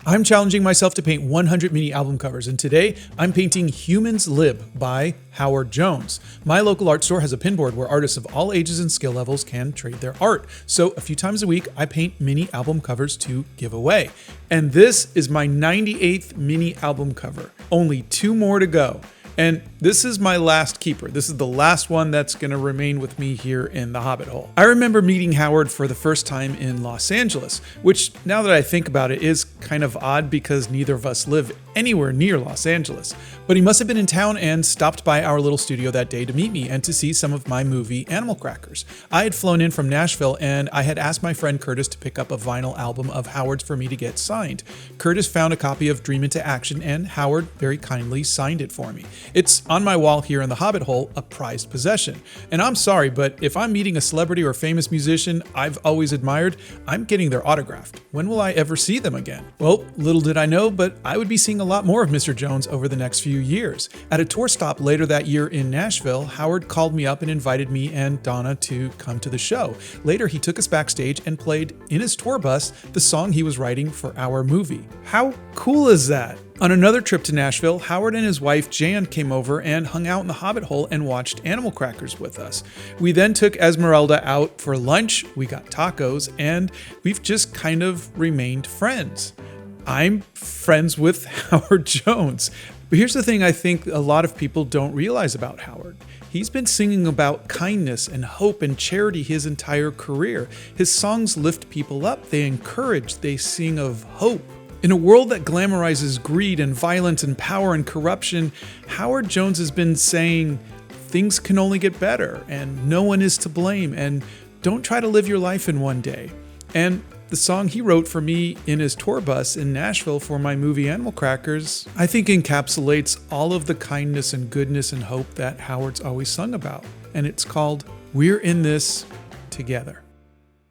I'm challenging myself to paint 100 mini album covers, and today I'm painting Humans Live by Howard Jones. My local art store has a pinboard where artists of all ages and skill levels can trade their art. So a few times a week, I paint mini album covers to give away. And this is my 98th mini album cover. Only 2 more to go. And this is my last keeper. This is the last one that's going to remain with me here in the Hobbit hole. I remember meeting Howard for the first time in Los Angeles, which now that I think about it is kind of odd because neither of us live anywhere near Los Angeles. But he must have been in town and stopped by our little studio that day to meet me and to see some of my movie Animal Crackers. I had flown in from Nashville and I had asked my friend Curtis to pick up a vinyl album of Howard's for me to get signed. Curtis found a copy of Dream Into Action and Howard very kindly signed it for me. It's on my wall here in the Hobbit hole, a prized possession. And I'm sorry, but if I'm meeting a celebrity or famous musician I've always admired, I'm getting their autographed. When will I ever see them again? Well, little did I know, but I would be seeing a lot more of Mr. Jones over the next few years. At a tour stop later that year in Nashville, Howard called me up and invited me and Donna to come to the show. Later, he took us backstage and played in his tour bus the song he was writing for our movie. How cool is that? On another trip to Nashville, Howard and his wife Jan came over and hung out in the Hobbit hole and watched Animal Crackers with us. We then took Esmeralda out for lunch, we got tacos, and we've just kind of remained friends. I'm friends with Howard Jones. But here's the thing I think a lot of people don't realize about Howard. He's been singing about kindness and hope and charity his entire career. His songs lift people up, they encourage, they sing of hope. In a world that glamorizes greed and violence and power and corruption, Howard Jones has been saying things can only get better and no one is to blame and don't try to live your life in one day. And the song he wrote for me in his tour bus in Nashville for my movie Animal Crackers, I think encapsulates all of the kindness and goodness and hope that Howard's always sung about. And it's called We're in This Together.